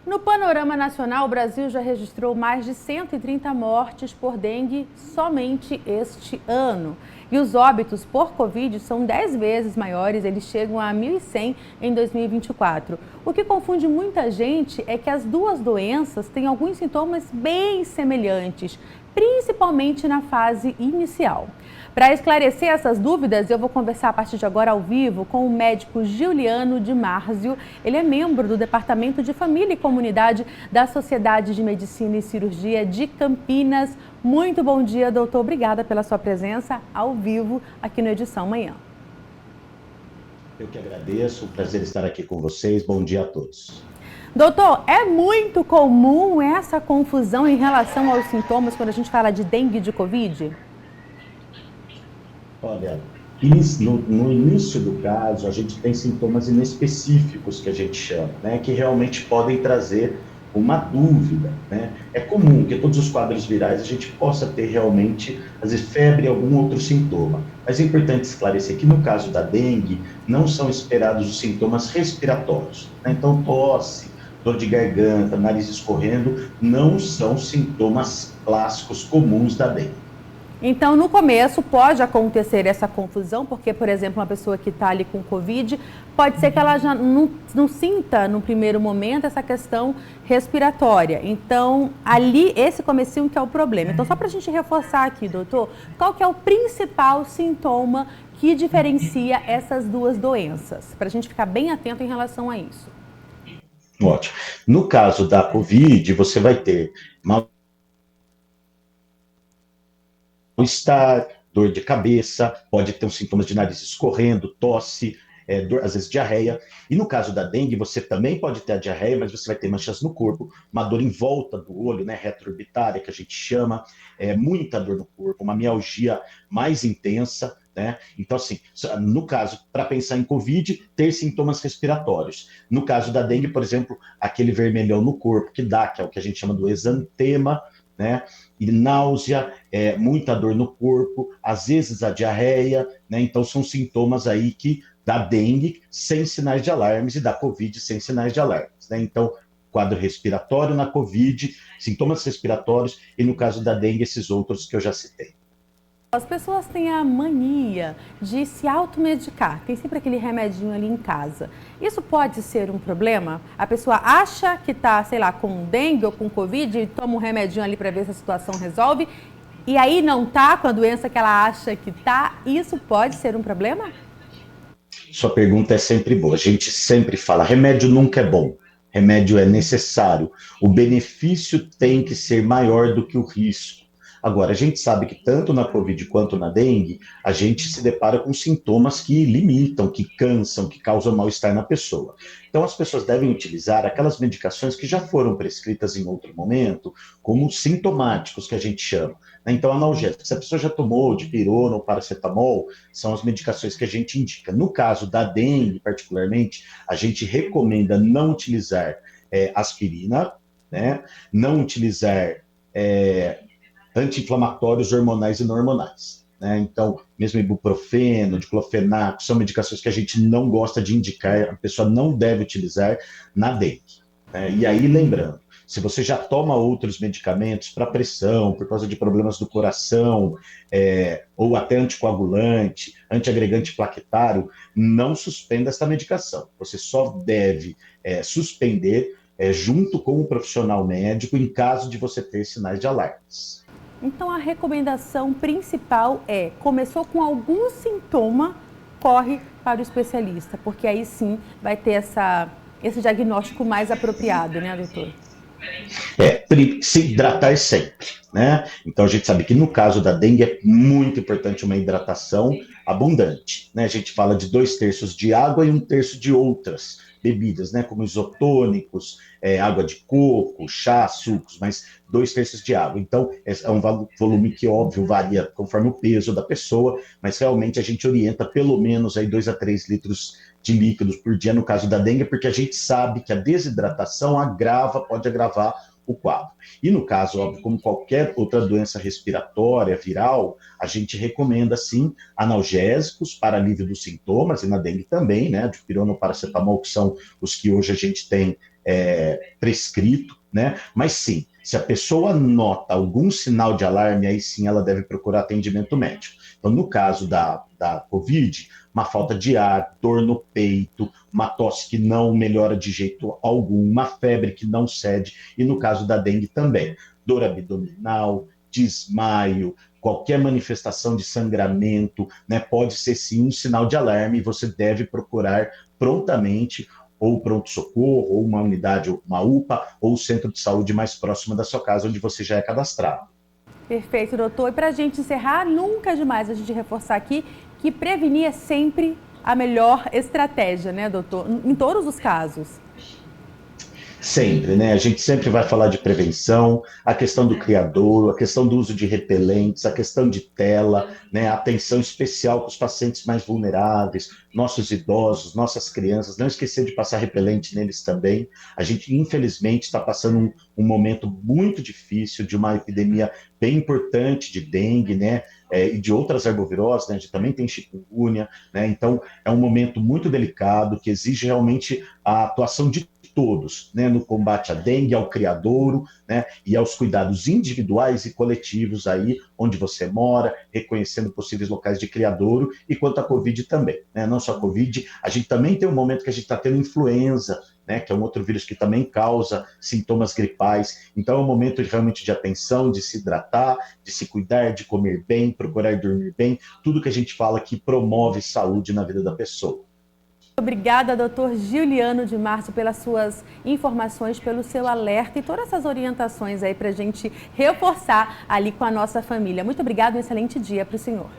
No panorama nacional, o Brasil já registrou mais de 130 mortes por dengue somente este ano. E os óbitos por Covid são 10 vezes maiores, eles chegam a 1.100 em 2024. O que confunde muita gente é que as duas doenças têm alguns sintomas bem semelhantes, principalmente na fase inicial. Para esclarecer essas dúvidas, eu vou conversar a partir de agora ao vivo com o médico Giuliano Di Marzio. Ele é membro do Departamento de Família e Comunidade da Sociedade de Medicina e Cirurgia de Campinas. Muito bom dia, doutor. Obrigada pela sua presença ao vivo aqui no Edição Manhã. Eu que agradeço, um prazer estar aqui com vocês. Bom dia a todos. Doutor, é muito comum essa confusão em relação aos sintomas quando a gente fala de dengue e de Covid? Olha, no início do caso, a gente tem sintomas inespecíficos que a gente chama, né, que realmente podem trazer uma dúvida, né? É comum que todos os quadros virais a gente possa ter realmente, às vezes, febre e algum outro sintoma. Mas é importante esclarecer que no caso da dengue, não são esperados os sintomas respiratórios, né? Então, tosse, dor de garganta, nariz escorrendo, não são sintomas clássicos comuns da dengue. Então, no começo, pode acontecer essa confusão, porque, por exemplo, uma pessoa que está ali com Covid, pode ser que ela já não sinta, no primeiro momento, essa questão respiratória. Então, ali, esse comecinho que é o problema. Então, só para a gente reforçar aqui, doutor, qual que é o principal sintoma que diferencia essas duas doenças? Para a gente ficar bem atento em relação a isso. Ótimo. No caso da Covid, você vai ter mal-estar, dor de cabeça, pode ter uns sintomas de nariz escorrendo, tosse, dor, às vezes diarreia. E no caso da dengue, você também pode ter a diarreia, mas você vai ter manchas no corpo, uma dor em volta do olho, né, retroorbitária, que a gente chama, muita dor no corpo, uma mialgia mais intensa, né? Então, assim, no caso, para pensar em Covid, ter sintomas respiratórios. No caso da dengue, por exemplo, aquele vermelhão no corpo que dá, que é o que a gente chama do exantema, né? E náusea, muita dor no corpo, às vezes a diarreia, né? Então são sintomas aí que da dengue sem sinais de alarmes e da Covid sem sinais de alarmes, né? Então, quadro respiratório na Covid, sintomas respiratórios e no caso da dengue esses outros que eu já citei. As pessoas têm a mania de se automedicar, tem sempre aquele remedinho ali em casa. Isso pode ser um problema? A pessoa acha que está, sei lá, com dengue ou com Covid e toma um remedinho ali para ver se a situação resolve e aí não está com a doença que ela acha que está. Isso pode ser um problema? Sua pergunta é sempre boa. A gente sempre fala, remédio nunca é bom. Remédio é necessário. O benefício tem que ser maior do que o risco. Agora, a gente sabe que tanto na Covid quanto na dengue, a gente se depara com sintomas que limitam, que cansam, que causam mal-estar na pessoa. Então, as pessoas devem utilizar aquelas medicações que já foram prescritas em outro momento, como sintomáticos, que a gente chama. Então, analgésicos. Se a pessoa já tomou dipirona ou paracetamol, são as medicações que a gente indica. No caso da dengue, particularmente, a gente recomenda não utilizar aspirina, né? Não utilizar anti-inflamatórios hormonais e não hormonais, né? Então, mesmo ibuprofeno, diclofenaco, são medicações que a gente não gosta de indicar, a pessoa não deve utilizar na dengue, né? E aí, lembrando, se você já toma outros medicamentos para pressão, por causa de problemas do coração, ou até anticoagulante, antiagregante plaquetário, não suspenda essa medicação. Você só deve suspender junto com o profissional médico em caso de você ter sinais de alarmes. Então, a recomendação principal é, começou com algum sintoma, corre para o especialista, porque aí sim vai ter esse diagnóstico mais apropriado, né, doutor? Se hidratar sempre, né? Então a gente sabe que no caso da dengue é muito importante uma hidratação abundante, né? A gente fala de 2/3 de água e 1/3 de outras bebidas, né? Como isotônicos, água de coco, chá, sucos, mas 2/3 de água. Então é um volume que, óbvio, varia conforme o peso da pessoa, mas realmente a gente orienta pelo menos aí 2 a 3 litros de líquidos por dia no caso da dengue, porque a gente sabe que a desidratação pode agravar o quadro. E no caso, óbvio, como qualquer outra doença respiratória, viral, a gente recomenda, sim, analgésicos para alívio dos sintomas, e na dengue também, né, dipirona ou paracetamol, que são os que hoje a gente tem prescrito, né? Mas sim, se a pessoa nota algum sinal de alarme, aí sim ela deve procurar atendimento médico. Então, no caso da Covid, uma falta de ar, dor no peito, uma tosse que não melhora de jeito algum, uma febre que não cede, e no caso da dengue também, dor abdominal, desmaio, qualquer manifestação de sangramento, né, pode ser sim um sinal de alarme e você deve procurar prontamente ou pronto-socorro, ou uma unidade, uma UPA, ou o centro de saúde mais próximo da sua casa, onde você já é cadastrado. Perfeito, doutor. E para a gente encerrar, nunca é demais a gente reforçar aqui que prevenir é sempre a melhor estratégia, né, doutor? Em todos os casos. Sempre, né? A gente sempre vai falar de prevenção, a questão do criadouro, a questão do uso de repelentes, a questão de tela, né? A atenção especial com os pacientes mais vulneráveis, nossos idosos, nossas crianças, não esquecer de passar repelente neles também. A gente, infelizmente, está passando um momento muito difícil de uma epidemia bem importante de dengue, né? E de outras arboviroses, né? A gente também tem chikungunya, né? Então, é um momento muito delicado que exige realmente a atuação de todos, né, no combate à dengue, ao criadouro, né, e aos cuidados individuais e coletivos aí onde você mora, reconhecendo possíveis locais de criadouro, e quanto à Covid também, né, não só a Covid, a gente também tem um momento que a gente está tendo influenza, né, que é um outro vírus que também causa sintomas gripais, então é um momento realmente de atenção, de se hidratar, de se cuidar, de comer bem, procurar dormir bem, tudo que a gente fala que promove saúde na vida da pessoa. Obrigada, doutor Giuliano de Março, pelas suas informações, pelo seu alerta e todas essas orientações aí para a gente reforçar ali com a nossa família. Muito obrigada, um excelente dia para o senhor.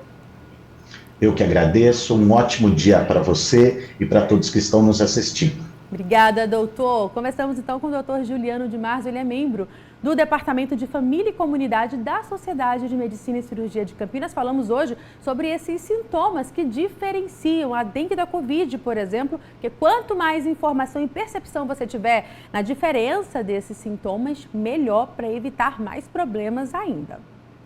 Eu que agradeço, um ótimo dia para você e para todos que estão nos assistindo. Obrigada, doutor. Começamos então com o doutor Giuliano de Março, ele é membro do Departamento de Família e Comunidade da Sociedade de Medicina e Cirurgia de Campinas. Falamos hoje sobre esses sintomas que diferenciam a dengue da Covid, por exemplo, porque quanto mais informação e percepção você tiver na diferença desses sintomas, melhor para evitar mais problemas ainda.